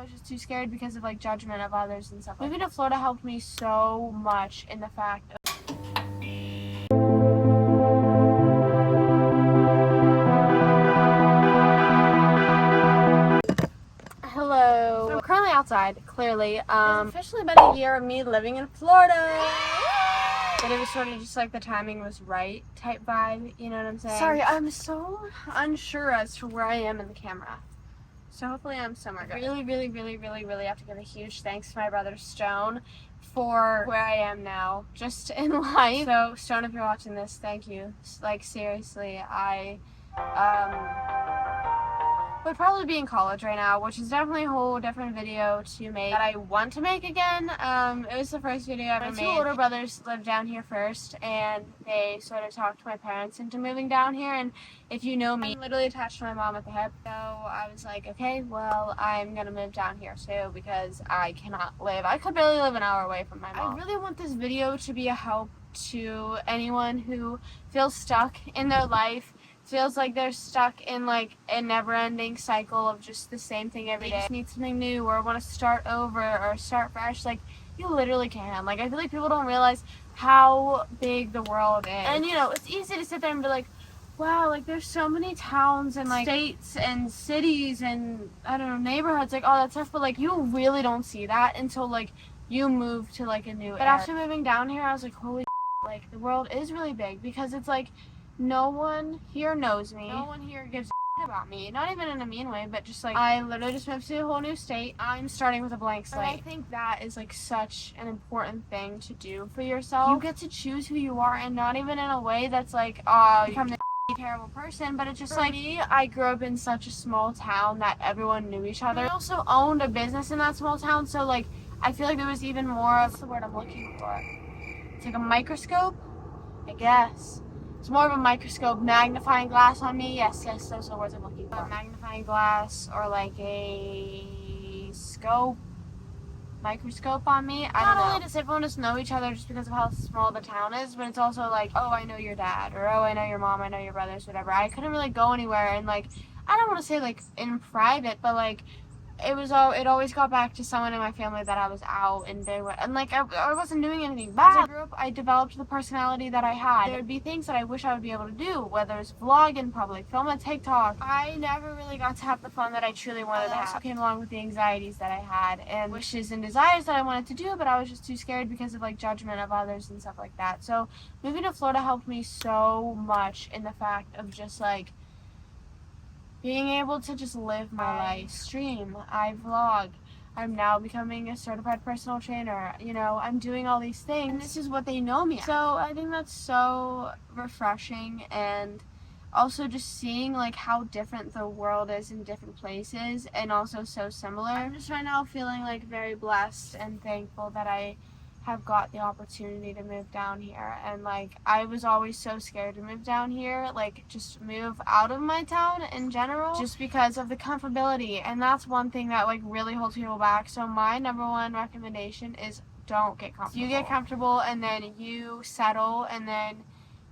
I was just too scared because of like judgment of others and stuff. Moving to Florida helped me so much in the fact of hello. So I'm currently outside, clearly. It's officially been a year of me living in Florida. But it was sort of just like the timing was right type vibe, you know what I'm saying? Sorry, I'm so unsure as to where I am in the camera. So hopefully I'm somewhere good. Really have to give a huge thanks to my brother Stone for where I am now, just in life. So Stone, if you're watching this, thank you. Like seriously, I would probably be in college right now, which is definitely a whole different video to make that I want to make again. It was the first video I ever made. My two older brothers lived down here first, and they sort of talked my parents into moving down here. And if you know me, I'm literally attached to my mom at the hip. So I was like, okay, well, I'm gonna move down here too because I cannot live. I could barely live an hour away from my mom. I really want this video to be a help to anyone who feels stuck in their life, feels like they're stuck in like a never-ending cycle of just the same thing every day. Just need something new or want to start over or start fresh. Like, you literally can. Like, I feel like people don't realize how big the world is. And you know, it's easy to sit there and be like, wow, like there's so many towns and like states and cities and I don't know, neighborhoods, like all that stuff, but like you really don't see that until like you move to like a new area. But after moving down here, I was like, holy like the world is really big because it's like no one here knows me. No one here gives a about me. Not even in a mean way, but just like I literally just moved to a whole new state. I'm starting with a blank slate. And I think that is like such an important thing to do for yourself. You get to choose who you are, and not even in a way that's like, oh, you become the terrible person, but it's just like me. I grew up in such a small town that everyone knew each other. I also owned a business in that small town, so like I feel like there was even more of the word I'm looking for. It's like a microscope, I guess. It's more of a microscope, magnifying glass on me. Yes, those are the words I'm looking for. A magnifying glass or like a scope, microscope on me. I don't know. Not only does everyone just know each other just because of how small the town is, but it's also like, oh, I know your dad, or oh, I know your mom, I know your brothers, whatever. I couldn't really go anywhere, and like, I don't want to say like in private, but like, it always got back to someone in my family that I was out and doing what, and like I wasn't doing anything bad. As I grew up, I developed the personality that I had. There would be things that I wish I would be able to do, whether it's vlog in public, film a TikTok. I never really got to have the fun that I truly wanted to have. Also came along with the anxieties that I had and wishes and desires that I wanted to do, but I was just too scared because of like judgment of others and stuff like that. So moving to Florida helped me so much in the fact of just like being able to just live my life, stream, I vlog. I'm now becoming a certified personal trainer. You know, I'm doing all these things. And this is what they know me as. So I think that's so refreshing, and also just seeing like how different the world is in different places and also so similar. I'm just right now feeling like very blessed and thankful that I have got the opportunity to move down here. And like I was always so scared to move down here, like just move out of my town in general, just because of the comfortability, and that's one thing that like really holds people back. So my number one recommendation is don't get comfortable. You get comfortable and then you settle, and then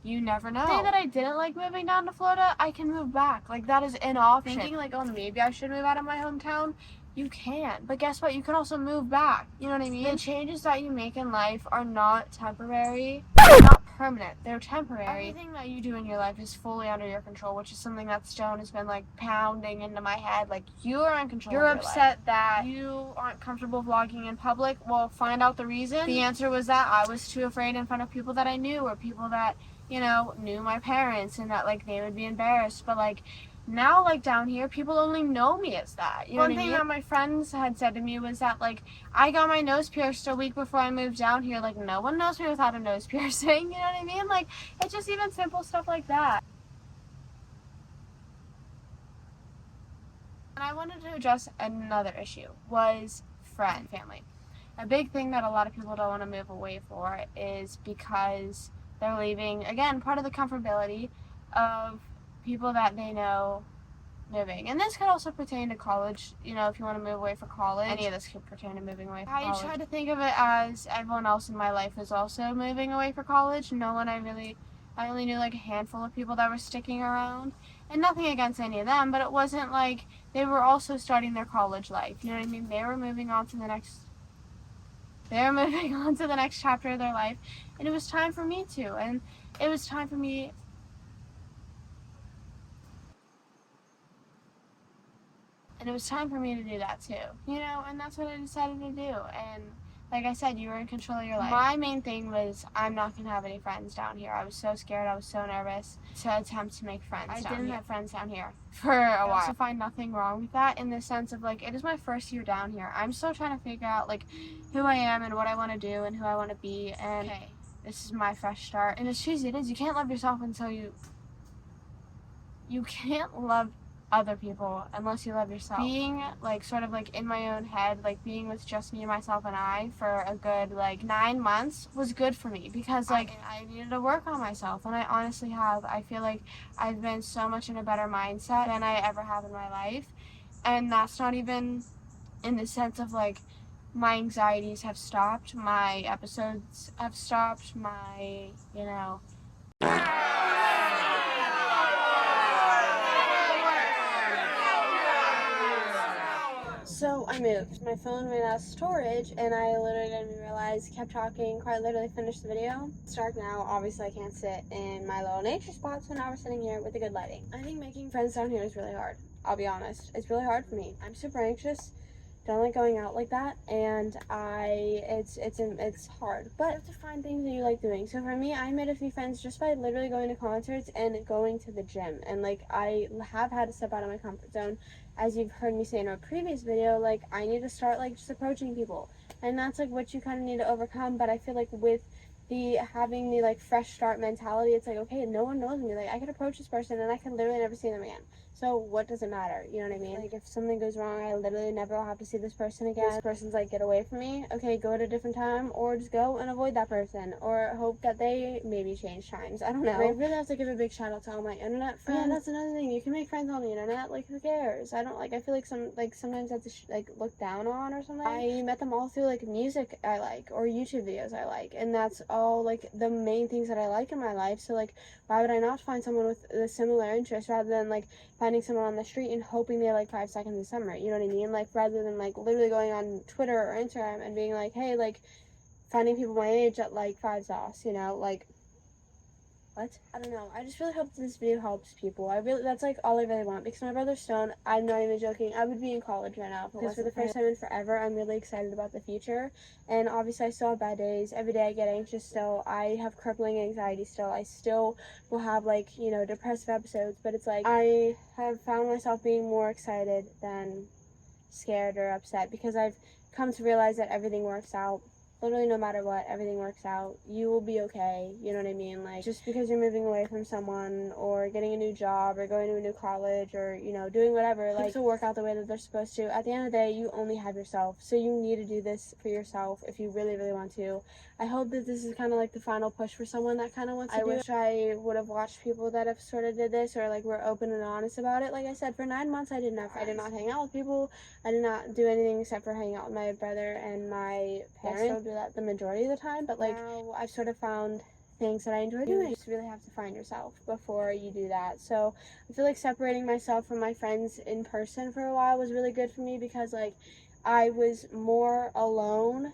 you never know. The day that I didn't like moving down to Florida, I can move back. Like that is an option. Thinking like, oh, maybe I should move out of my hometown. You can, but guess what? You can also move back. You know what I mean? The changes that you make in life are not temporary, they're not permanent, they're temporary. Everything that you do in your life is fully under your control, which is something that Stone has been like pounding into my head. Like, you are in control. You're upset that you aren't comfortable vlogging in public. Well, find out the reason. The answer was that I was too afraid in front of people that I knew, or people that, you know, knew my parents, and that like they would be embarrassed. But like now, like down here, people only know me as that. You know what I mean? One thing that my friends had said to me was that like I got my nose pierced a week before I moved down here. Like, no one knows me without a nose piercing. You know what I mean? Like, it's just even simple stuff like that. And I wanted to address another issue, was family. A big thing that a lot of people don't want to move away for is because they're leaving, again, part of the comfortability of people that they know moving. And this could also pertain to college, you know, if you want to move away for college. Any of this could pertain to moving away for college. I try to think of it as everyone else in my life is also moving away for college. No one I only knew like a handful of people that were sticking around. And nothing against any of them, but it wasn't like they were also starting their college life. You know what I mean? They were moving on to the next chapter of their life, and it was time for me to. And it was time for me to do that too. You know, and that's what I decided to do. And like I said, you were in control of your life. My main thing was I'm not going to have any friends down here. I was so scared. I was so nervous to attempt to make friends. I didn't have friends down here for a while. I also find nothing wrong with that in the sense of, like, it is my first year down here. I'm still trying to figure out, like, who I am and what I want to do and who I want to be. And okay, this is my fresh start. And as cheesy it is, you can't love yourself until you can't love other people unless you love yourself. Being, like, sort of, like, in my own head, like, being with just me, myself, and I for a good, like, 9 months was good for me because, like, I needed to work on myself, and I honestly have. I feel like I've been so much in a better mindset than I ever have in my life, and that's not even in the sense of, like, my anxieties have stopped, my episodes have stopped, my, you know... So I moved. My phone ran out of storage, and I literally didn't even realize. Kept talking, quite literally finished the video. It's dark now. Obviously, I can't sit in my little nature spot, so now we're sitting here with the good lighting. I think making friends down here is really hard. I'll be honest. It's really hard for me. I'm super anxious. Don't like going out like that, and it's hard. But you have to find things that you like doing. So for me, I made a few friends just by literally going to concerts and going to the gym. And, like, I have had to step out of my comfort zone. As you've heard me say in a previous video, like, I need to start, like, just approaching people. And that's, like, what you kind of need to overcome. But I feel like with having the, like, fresh start mentality, it's like, okay, no one knows me. Like, I could approach this person and I can literally never see them again. So what does it matter? You know what I mean? Like, if something goes wrong, I literally never will have to see this person again. This person's like, get away from me. Okay, go at a different time, or just go and avoid that person, or hope that they maybe change times. I don't know. And I really have to give a big shout out to all my internet friends. Yeah, that's another thing. You can make friends on the internet. Like, who cares? I feel like sometimes that's looked down on or something. I met them all through, like, music I like or YouTube videos I like, and that's all, like, the main things that I like in my life. So, like, why would I not find someone with a similar interest rather than, like, finding someone on the street and hoping they like 5 seconds of summer, you know what I mean? Like, rather than, like, literally going on Twitter or Instagram and being like, hey, like, finding people my age at, like, 5 sauce, you know, like, what? I don't know. I just really hope this video helps people. That's, like, all I really want, because my brother's stoned. I'm not even joking. I would be in college right now. Because for the first time in forever, I'm really excited about the future. And obviously, I still have bad days. Every day I get anxious still. I have crippling anxiety still. I still will have, like, you know, depressive episodes. But it's like, I have found myself being more excited than scared or upset, because I've come to realize that everything works out. Literally, no matter what, everything works out. You will be okay, you know what I mean? Like, just because you're moving away from someone, or getting a new job, or going to a new college, or, you know, doing whatever, like, to work out the way that they're supposed to. At the end of the day, you only have yourself, so you need to do this for yourself if you really, really want to. I hope that this is kind of like the final push for someone that kind of wants to do it. I wish I would have watched people that have sort of did this, or, like, were open and honest about it. Like I said, for 9 months, I did not hang out with people. I did not do anything except for hang out with my brother and my parents. I still do that the majority of the time, but, like, now I've sort of found things that I enjoy doing. You just really have to find yourself before you do that. So I feel like separating myself from my friends in person for a while was really good for me, because, like, I was more alone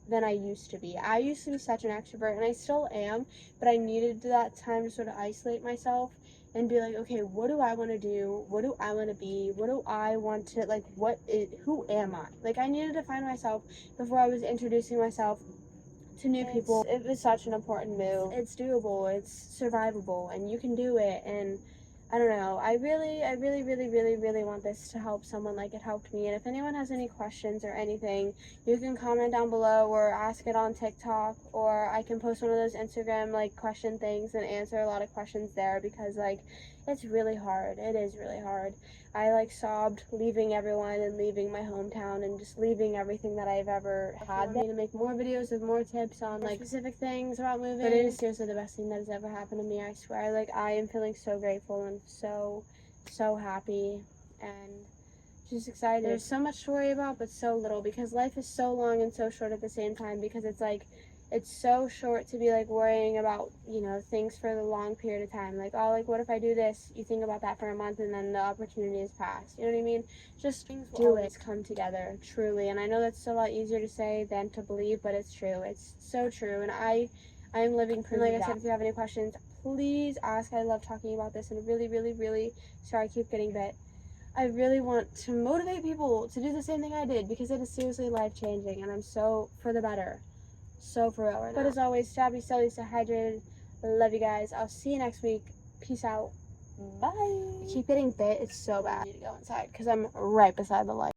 than I used to be. I used to be such an extrovert, and I still am, but I needed that time to sort of isolate myself and be like, okay, what do I want to do? What do I want to be? What do I want to, like, who am I? Like, I needed to find myself before I was introducing myself to new people. It was such an important move. It's doable, it's survivable, and you can do it. And I don't know, I really want this to help someone like it helped me. And if anyone has any questions or anything, you can comment down below, or ask it on TikTok, or I can post one of those Instagram, like, question things and answer a lot of questions there, because, like, it's really hard. It is really hard. I, like, sobbed leaving everyone and leaving my hometown and just leaving everything that I've ever had. I need to make more videos with more tips on, like, specific things about moving. But it is seriously the best thing that has ever happened to me, I swear. Like, I am feeling so grateful and so happy and just excited. There's so much to worry about, but so little, because life is so long and so short at the same time, because it's like, it's so short to be like worrying about, you know, things for the long period of time. Like, oh, like what if I do this? You think about that for a month and then the opportunity is passed. You know what I mean? Just do it. Come together, truly. And I know that's a lot easier to say than to believe, but it's true. It's so true. And I'm living proof. Like I said, if you have any questions, please ask. I love talking about this, and really, sorry I keep getting bit. I really want to motivate people to do the same thing I did, because it is seriously life-changing, and I'm so for the better. So for real right now. But as always, stay silly, stay hydrated. Love you guys. I'll see you next week. Peace out. Bye. I keep getting bit. It's so bad. I need to go inside because I'm right beside the light.